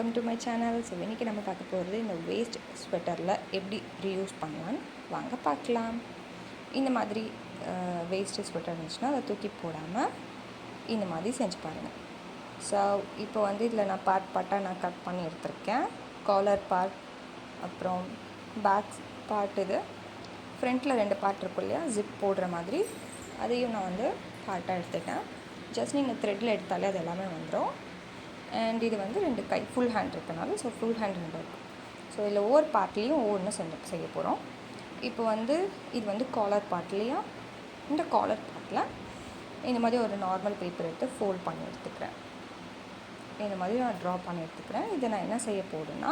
Welcome to my channel. So இன்றைக்கி நம்ம பார்க்க போகிறது இந்த வேஸ்ட் ஸ்வெட்டரில் எப்படி ரீயூஸ் பண்ணலான்னு வாங்க பார்க்கலாம். இந்த மாதிரி வேஸ்ட்டு ஸ்வெட்டர் இருந்துச்சுன்னா அதை தூக்கி போடாமல் இந்த மாதிரி செஞ்சு பாருங்கள். ஸோ இப்போ வந்து இதில் நான் பார்ட்டாக நான் கட் பண்ணி எடுத்திருக்கேன். காலர் பார்ட், அப்புறம் பேக் பார்ட், இது ஃப்ரண்ட்டில் 2 பார்ட் இருக்கும் இல்லையா, ஜிப் போடுற மாதிரி, அதையும் நான் வந்து பார்ட்டாக எடுத்துட்டேன். ஜஸ்ட் நீங்கள் த்ரெட்டில் எடுத்தாலே அது எல்லாமே வந்துடும். அண்ட் இது வந்து 2 கை ஃபுல் ஹேண்ட் இருக்கனால, ஸோ ஃபுல் ஹேண்ட் 2 இருக்கும். ஸோ இதில் ஒவ்வொரு பார்ட்லேயும் ஒவ்வொன்று செய்ய போகிறோம். இப்போ வந்து இது வந்து காலர் பார்ட்லேயும், இந்த காலர் பார்ட்டில் இந்த மாதிரி ஒரு நார்மல் பேப்பர் எடுத்து ஃபோல்ட் பண்ணி எடுத்துக்கிறேன். இந்த மாதிரி நான் ட்ரா பண்ணி எடுத்துக்கிறேன். இதை நான் என்ன செய்ய போகிறேன்னா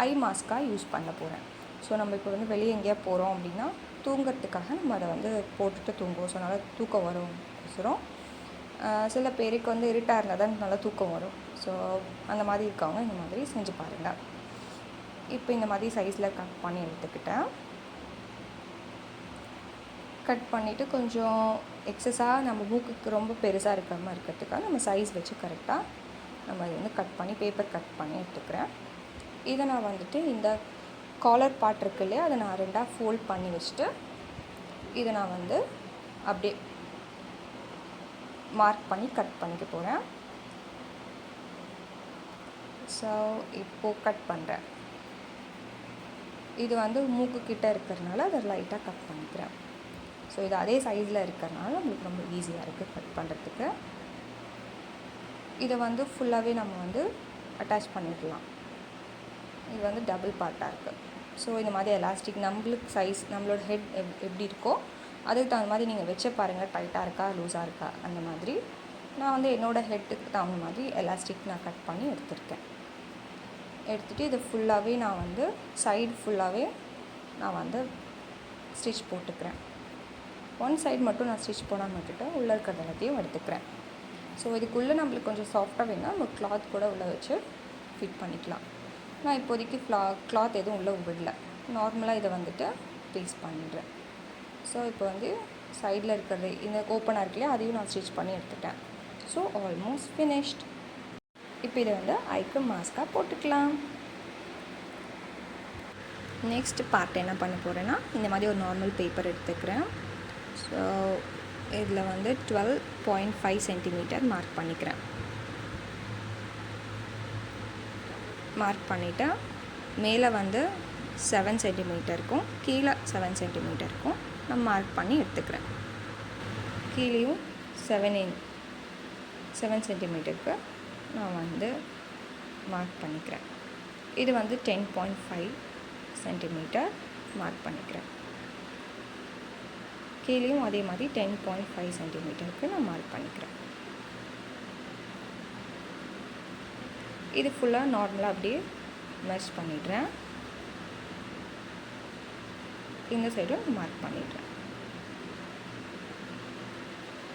ஐ மாஸ்க்காக யூஸ் பண்ண போகிறேன். ஸோ நம்ம இப்போ வந்து வெளியே எங்கேயா போகிறோம் அப்படின்னா தூங்கிறதுக்காக நம்ம அதை வந்து போட்டுட்டு தூங்குவோம். ஸோ நல்லா தூக்கம் வரும். சில பேருக்கு வந்து இருட்டாக இருந்தால் தான் நல்லா தூக்கம் வரும். ஸோ அந்த மாதிரி இருக்கவங்க இந்த மாதிரி செஞ்சு பாருங்கள். இப்போ இந்த மாதிரி சைஸில் கட் பண்ணி எடுத்துக்கிட்டேன். கட் பண்ணிவிட்டு கொஞ்சம் எக்ஸஸாக நம்ம மூக்குக்கு ரொம்ப பெருசாக இருக்காமல் இருக்கிறதுக்காக நம்ம சைஸ் வச்சு கரெக்டாக நம்ம இது வந்து கட் பண்ணி பேப்பர் கட் பண்ணி எடுத்துக்கிறேன். இதை நான் வந்துட்டு இந்த காலர் பார்ட் இருக்கு இல்லையா, அதை நான் 2ஆக ஃபோல்ட் பண்ணி வச்சுட்டு இதை நான் வந்து அப்படியே மார்க் பண்ணி கட் பண்ணிக்க போகிறேன். ஸோ இப்போது கட் பண்ணுறேன். இது வந்து மூக்கு கிட்டே இருக்கிறதுனால அதை லைட்டாக கட் பண்ணிக்கிறேன். ஸோ இது அதே சைஸில் இருக்கிறதுனால நம்மளுக்கு ரொம்ப ஈஸியாக இருக்குது கட் பண்ணுறதுக்கு. இதை வந்து ஃபுல்லாகவே நம்ம வந்து அட்டாச் பண்ணிடலாம். இது வந்து டபுள் பார்ட்டாக இருக்குது. ஸோ இந்த மாதிரி எலாஸ்டிக் நம்மளுக்கு சைஸ், நம்மளோட ஹெட் எப்படி இருக்கோ அதுக்கு தகுந்த மாதிரி நீங்கள் வச்சு பாருங்கள், டைட்டாக இருக்கா லூஸாக இருக்கா அந்த மாதிரி. நான் வந்து என்னோடய ஹெட்டுக்கு தகுந்த மாதிரி எலாஸ்டிக் நான் கட் பண்ணி எடுத்துகிட்டு இதை ஃபுல்லாகவே நான் வந்து சைடு ஃபுல்லாகவே நான் வந்து ஸ்டிச் போட்டுக்கிறேன். ஒன் சைடு மட்டும் நான் ஸ்டிச் போடாமல் விட்டுட்டு உள்ளே இருக்கிறது எல்லாத்தையும் எடுத்துக்கிறேன். ஸோ இதுக்குள்ளே நம்மளுக்கு கொஞ்சம் சாஃப்டாக வேணால் நம்ம கிளாத் கூட உள்ளே வச்சு ஃபிட் பண்ணிக்கலாம். நான் இப்போதைக்கு கிளாத் எதுவும் உள்ளே விடல, நார்மலாக இதை வந்துட்டு ப்ளேஸ் பண்ணிடுறேன். ஸோ இப்போ வந்து சைடில் இருக்கிறது இந்த ஓப்பனாக இருக்கு இல்லையா, அதையும் நான் ஸ்டிச் பண்ணி எடுத்துட்டேன். So almost finished. இப்போ இதை வந்து ஐக்கு மாஸ்க்காக போட்டுக்கலாம். நெக்ஸ்ட் பார்ட் என்ன பண்ண போகிறேன்னா, இந்த மாதிரி ஒரு நார்மல் பேப்பர் எடுத்துக்கிறேன். ஸோ இதில் வந்து 12.5 சென்டிமீட்டர் மார்க் பண்ணிக்கிறேன். மார்க் பண்ணிவிட்டு மேலே வந்து 7 சென்டிமீட்டர் இருக்கும், கீழே 7 சென்டிமீட்டர் இருக்கும். நான் மார்க் பண்ணி எடுத்துக்கிறேன். கீழேயும் 7 சென்டிமீட்டருக்கு நான் வந்து மார்க் பண்ணிக்கிறேன். இது வந்து 10.5 சென்டிமீட்டர் மார்க் பண்ணிக்கிறேன். கீழேயும் அதே மாதிரி 10.5 சென்டிமீட்டருக்கு நான் மார்க் பண்ணிக்கிறேன். இது ஃபுல்லாக நார்மலாக அப்படியே மெஷ் பண்ணிடுறேன். இந்த சைடும் மார்க் பண்ணிடுறேன்.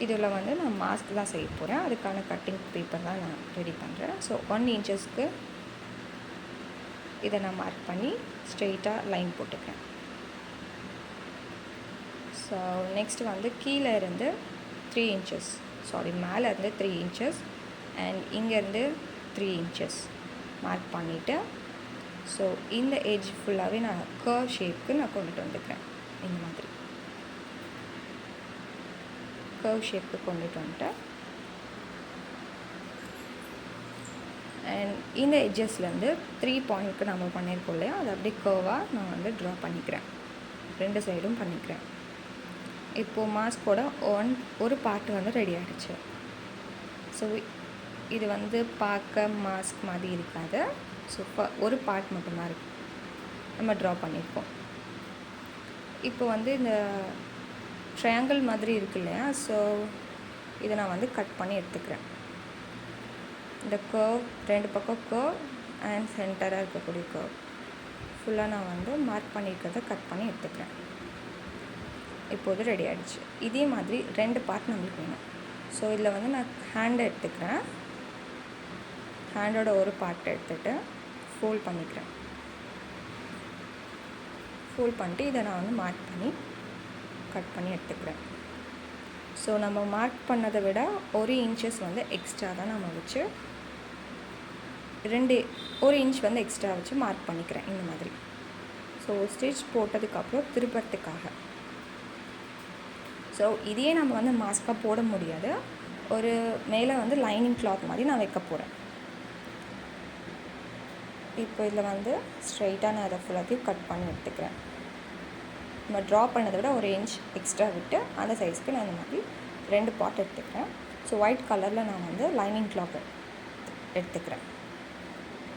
இதில் வந்து நான் மாஸ்க் தான் செய்ய போகிறேன். அதுக்கான கட்டிங் பேப்பர் தான் நான் ரெடி பண்ணுறேன். ஸோ 1 இன்ச்சஸ்க்கு இதை நான் மார்க் பண்ணி ஸ்ட்ரெயிட்டாக லைன் போட்டுக்கிறேன். ஸோ நெக்ஸ்ட் வந்து கீழே இருந்து 3 இன்ச்சஸ், மேலே இருந்து 3 இன்ச்சஸ் அண்ட் இங்கேருந்து 3 இன்ச்சஸ் மார்க் பண்ணிவிட்டு, ஸோ இந்த எட்ஜ் ஃபுல்லாகவே நான் கர்வ் ஷேப்புக்கு நான் கொண்டுட்டு வந்துக்கிறேன். இந்த மாதிரி கர்வ் ஷேப்புக்கு கொண்டுட்டு வந்துட்டேன். அண்ட் இந்த எட்ஜஸ்லேருந்து 3 பாயிண்ட்க்கு நம்ம பண்ணியிருக்கோம் இல்லையா, அது அப்படியே கர்வாக நான் வந்து ட்ரா பண்ணிக்கிறேன். 2 சைடும் பண்ணிக்கிறேன். இப்போது மாஸ்கோட ஒரு பார்ட் வந்து ரெடி ஆகிடுச்சு. ஸோ இது வந்து பார்க்க மாஸ்க் மாதிரி இருக்காது. ஸோ ஒரு பார்ட் மட்டும்தான் இருக்குது நம்ம ட்ரா பண்ணியிருக்கோம். இப்போ வந்து இந்த ட்ரையாங்கிள் மாதிரி இருக்கு இல்லையா, ஸோ இதை நான் வந்து கட் பண்ணி எடுத்துக்கிறேன். இந்த கர்வ் 2 பக்கம் கர்வ் அண்ட் சென்டராக இருக்கக்கூடிய கர்வ் ஃபுல்லாக நான் வந்து மார்க் பண்ணியிருக்கிறத கட் பண்ணி எடுத்துக்கிறேன். இப்போது ரெடி ஆகிடுச்சு. இதே மாதிரி 2 பார்ட் நம்மளுக்கு வேணும். ஸோ இதில் வந்து நான் ஹேண்டை எடுத்துக்கிறேன். ஹேண்டோட ஒரு பார்ட்டை எடுத்துகிட்டு ஃபோல்ட் பண்ணிக்கிறேன். ஃபோல்ட் பண்ணிட்டு இதை நான் வந்து மார்க் பண்ணி கட் பண்ணி எடுத்துக்கிறேன். ஸோ நம்ம மார்க் பண்ணதை விட 1 இன்ச்சஸ் வந்து எக்ஸ்ட்ரா தான் நம்ம வச்சு 1 இன்ச் வந்து எக்ஸ்ட்ரா வச்சு மார்க் பண்ணிக்கிறேன் இந்த மாதிரி. ஸோ ஸ்டிச் போட்டதுக்கப்புறம் திருப்பறதுக்காக. ஸோ இதையே நம்ம வந்து மாஸ்காக போட முடியாது. ஒரு மேலே வந்து லைனிங் கிளாத் மாதிரி நான் வைக்க போகிறேன். இப்போ இதில் வந்து ஸ்ட்ரைட்டாக நான் அதை ஃபுல்லாத்தையும் கட் பண்ணி எடுத்துக்கிறேன். நம்ம ட்ரா பண்ணதை விட 1 இன்ச் எக்ஸ்ட்ரா விட்டு அந்த சைஸ்க்கு நான் இந்த மாதிரி 2 பார்ட் எடுத்துக்கிறேன். ஸோ ஒயிட் கலரில் நான் வந்து லைனிங் கிளாத் எடுத்துக்கிறேன்.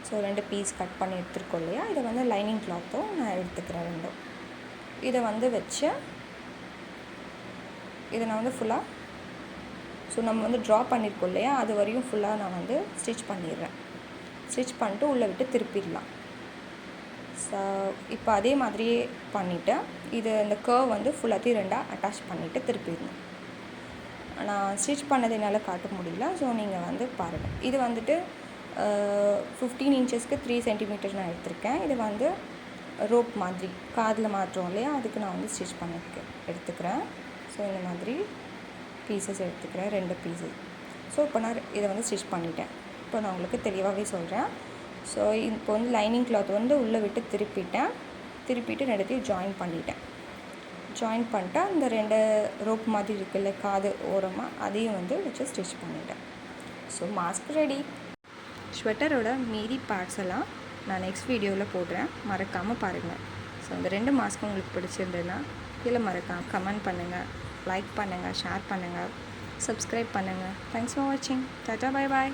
ஸோ 2 பீஸ் கட் பண்ணி எடுத்துருக்கோம் இல்லையா, இதை வந்து லைனிங் கிளாத்தும் நான் எடுத்துக்கிறேன் 2. இதை வந்து வச்சு இதை நான் வந்து ஃபுல்லாக ஸோ நம்ம வந்து ட்ரா பண்ணியிருக்கோம் இல்லையா, அது வரையும் ஃபுல்லாக நான் வந்து ஸ்டிச் பண்ணிடுறேன். ஸ்டிச் பண்ணிட்டு உள்ளே விட்டு திருப்பிடலாம். ஸோ இப்போ அதே மாதிரியே பண்ணிவிட்டு இந்த கர்வ் வந்து ஃபுல்லாத்தையும் 2ஆக அட்டாச் பண்ணிவிட்டு திருப்பிடணும். நான் ஸ்டிச் பண்ணது என்னால் காட்ட முடியல. ஸோ நீங்கள் வந்து பாருங்கள். இது வந்துட்டு 15 இன்ச்சஸ்க்கு 3 சென்டிமீட்டர் நான் எடுத்திருக்கேன். இது வந்து ரோப் மாதிரி காதில் மாட்டுறோம் இல்லையா, அதுக்கு நான் வந்து ஸ்டிச் எடுத்துக்கிறேன். ஸோ இந்த மாதிரி பீசஸ் எடுத்துக்கிறேன், 2 பீசஸ். ஸோ இப்போ நான் இதை வந்து ஸ்டிச் பண்ணிட்டேன். இப்போ நான் உங்களுக்கு தெளிவாகவே சொல்கிறேன். ஸோ இப்போ வந்து லைனிங் கிளாத் வந்து உள்ளே விட்டு திருப்பிட்டு 2த்தையும் ஜாயின் பண்ணிட்டு அந்த 2 ரோப் மாதிரி இருக்குல்ல காது ஓரமாக, அதையும் வந்து வச்சு ஸ்டிச் பண்ணிட்டேன். So mask ready. ஸ்வெட்டரோட மீதி பார்ட்ஸ் எல்லாம் நான் நெக்ஸ்ட் வீடியோவில் போடுறேன், மறக்காமல் பாருங்கள். ஸோ இந்த 2 மாஸ்க்கும் உங்களுக்கு பிடிச்சிருந்ததுன்னா கீழே மறக்காமல் கமெண்ட் பண்ணுங்கள், லைக் பண்ணுங்கள், ஷேர் பண்ணுங்கள், சப்ஸ்கிரைப் பண்ணுங்கள். தேங்க்ஸ் ஃபார் வாட்சிங். Tata, bye bye.